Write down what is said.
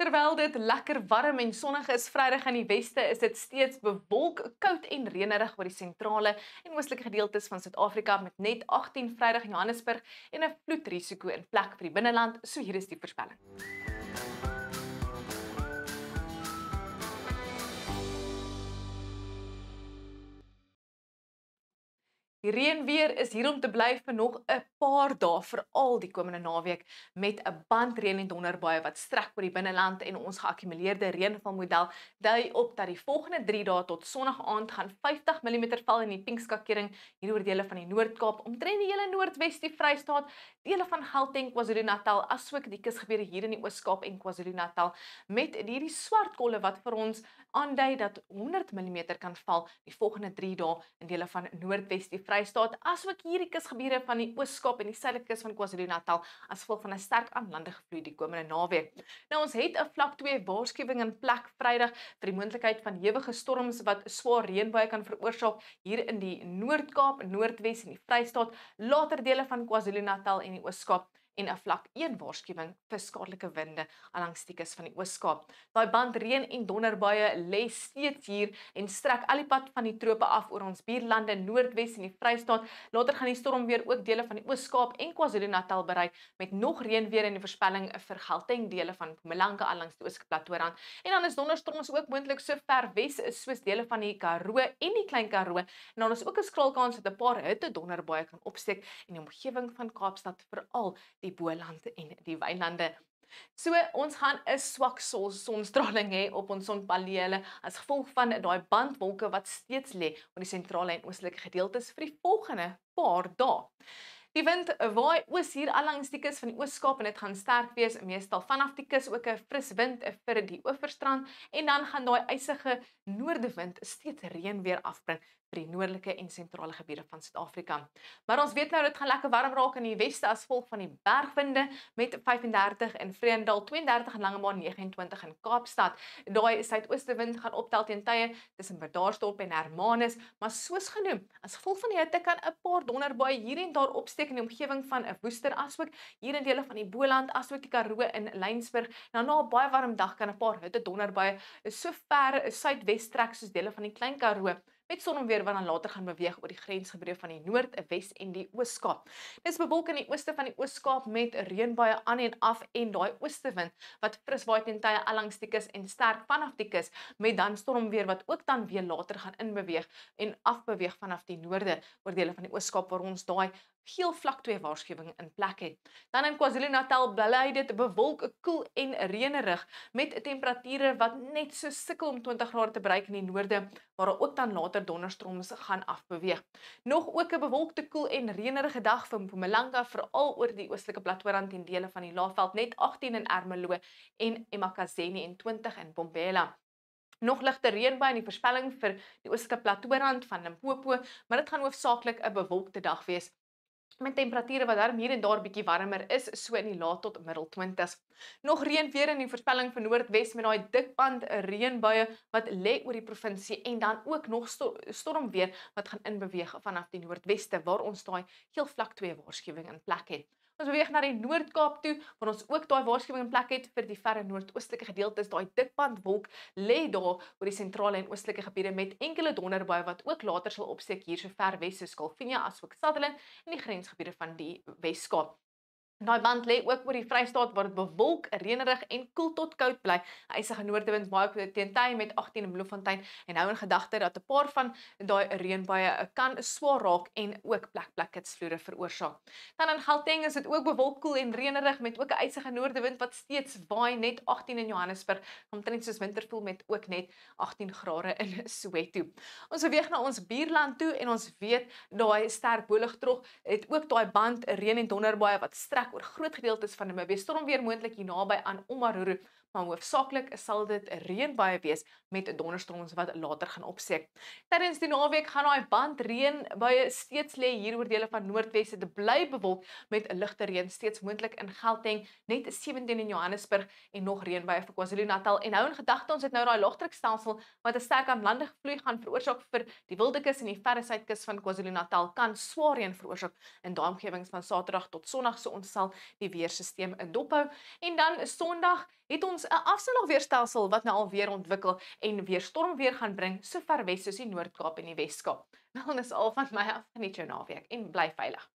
Terwyl dit lekker warm en sonnig is Vrydag in die weste, is dit steeds bewolk, koud en reënerig oor die sentrale en oostelike gedeeltes van Suid-Afrika met net 18 Vrydag in Johannesburg en 'n vloedrisiko in plek vir die binneland, so hier is die voorspelling. Die reënweer is hier om te bly vir nog 'n paar dae, veral die komende naweek, met 'n band reën en donderbuie wat strek oor die binneland en ons geakkumuleerde reënvalmodel dui op dat die volgende 3 dae tot Sondag aand gaan 50 mm val in die Pinkskakering hier oor dele van die Noord-Kaap, omtrent die hele Noordwes, die Vrystaat, dele van Gauteng, KwaZulu-Natal, asook die kusgebiede hier in die Oos-Kaap en KwaZulu-Natal, met hierdie swart kolle wat vir ons aandui dat 100 mm kan val die volgende 3 dae in dele van Noordwes, die Vrystaat, asook hierdie kusgebiede van die Oos-Kaap en die suidelike kus van KwaZulu-Natal as gevolg van 'n sterk aanlandige vloei die komende naweek. Nou ons het 'n vlak 2 waarskuwing in plek Vrydag vir die moontlikheid van ewige storms wat swaar reënbuie kan veroorsaak hier in die Noord-Kaap, Noordwes en die Vrystaat, later dele van KwaZulu-Natal en die Oos-Kaap en 'n vlak 1 waarskuwing vir skadelike winde langs die kus van die Oos-Kaap. Daai band reën en donderbuie lê steeds hier en strek al die pad van die trope af oor ons buurlande Noordwes en die Vrystaat. Later gaan die storm weer ook dele van die Oos-Kaap en KwaZulu-Natal bereik met nog reënweer in die voorspelling vir Gauteng, dele van Mpumalanga langs die Oostelike Plateaurand. En dan is donderstorms ook moontlik so ver wes soos dele van die Karoo en die Klein Karoo. En dan is ook 'n skraalkans dat 'n paar hitte donderbuie kan opsteek in die omgewing van Kaapstad, veral die Boland en die Wynlande. So, ons gaan 'n swak sonstraling hê op ons sonpanele as gevolg van daai bandwolke wat steeds lê oor die sentrale en oostelike gedeeltes vir die volgende paar dae. Die wind waai oos hier allangs die kus van die Oos-Kaap en dit gaan sterk wees, meestal vanaf die kus ook 'n fris wind vir die Oeverstrand en dan gaan daai ysige noordewind steeds reën weer afbring vir die noordelike en sentrale gebiede van Suid-Afrika. Maar ons weet nou dit gaan lekker warm raak in die weste as gevolg van die bergwinde met 35 in Vreendal, 32 in Langebaan, 29 in Kaapstad. Daai suidoostewind gaan optel teen tye tussen Bredasdorp en Hermanus, maar soos genoem, as gevolg van die hitte kan 'n paar donderbuie hier en daar opsteek in die omgewing van 'n Woester, asook hier in dele van die Boland, asook die Karoo in Lensburg. Nou na 'n baie warm dag kan 'n paar hitte donderbuie so ver suidwes trek soos dele van die Klein Karoo, met sononweer wat dan later gaan beweeg oor die grensgebiede van die Noord, Wes en die Oos-Kaap. Dis bewolk in die ooste van die Oos-Kaap met reënbuie aan en af en daai oostewind wat fris waai teen tye allangs die kus en sterk vanaf die kus, met dan stormweer wat ook dan weer later gaan inbeweeg en afbeweeg vanaf die noorde oor dele van die Oos-Kaap waar ons daai geel vlak 2 waarskuwing in plek het. Dan in KwaZulu-Natal bly dit bewolk, koel en reënerig met temperature wat net so sukkel om 20 grade te bereik in die noorde, waar ook dan later donderstorms gaan afbeweeg. Nog ook 'n bewolkte, koel en reënerige dag vir Mpumalanga, veral oor die oostelike Plateaurand en dele van die Laagveld, net 18 in Ermelo en eMakhazeni en 20 in Mbombela. Nog ligte reënbuie in die voorspelling vir die oostelike Plateaurand van Limpopo, maar dit gaan hoofsaaklik 'n bewolkte dag wees, met temperature wat darm hier en daar bietjie warmer is, so in die laat tot middel 20s. Nog reën weer in die voorspelling vir Noordwes met daai dikband reënbuie wat lê oor die provinsie en dan ook nog stormweer wat gaan inbeweeg vanaf die noordweste waar ons daai geel vlak 2 waarskuwing in plek het. Ons beweeg na die Noord-Kaap toe, waar ons ook daai waarskuwing in plek het vir die verre noordoostelike gedeeltes. Daai dikbandwolk lê daar oor die sentrale en oostelike gebiede met enkele donderbuie wat ook later sal opsteek hier so ver wes soos Calvinia asook Sutherland en die grensgebiede van die Wes-Kaap. Daai band lê ook oor die Vrystaat waar dit bewolk, reënerig en koel tot koud bly. 'n Ysige noordewind waai teen tye met 18 in Bloemfontein en hou in gedagte dat 'n paar van daai reënbuie kan swaar raak en ook plek-hitsvloede veroorsaak. Dan in Gauteng is dit ook bewolk, koel en reënerig met ook 'n ysige noordewind wat steeds waai, net 18 in Johannesburg, omtrent soos wintervoel met ook net 18 grade in Soweto. Ons beweeg na ons buurland toe en ons weet daai sterk boelugdrog het ook daai band reën en donderbuie wat strek oor groot gedeeltes van Namibië. Stormweer moontlik hier naby aan Omaruru, maar hoofsaaklik sal dit 'n reënbuie wees met donderstorms wat later gaan opsteek. Tydens die naweek gaan daai band reënbuie steeds lê hier oor dele van Noordwes. Dit bly bewolk met 'n ligte reën steeds moontlik in Gauteng, net 17 in Johannesburg en nog reënbuie vir KwaZulu-Natal. En hou in gedagte ons het nou daai laagdrukstelsel wat 'n sterk aanlandige vloei gaan veroorsaak vir die Wildekus en die verre suidkus van KwaZulu-Natal kan swaar reën veroorsaak in daai omgewings van Saterdag tot Sondag, so ons sal sal die weersisteem in dop hou. En dan Sondag het ons 'n afsondagweerstelsel wat nou alweer ontwikkel en weer stormweer gaan bring so ver wes soos die Noord-Kaap en die Wes-Kaap. Wel, dis al van my af, geniet jou naweek en bly veilig.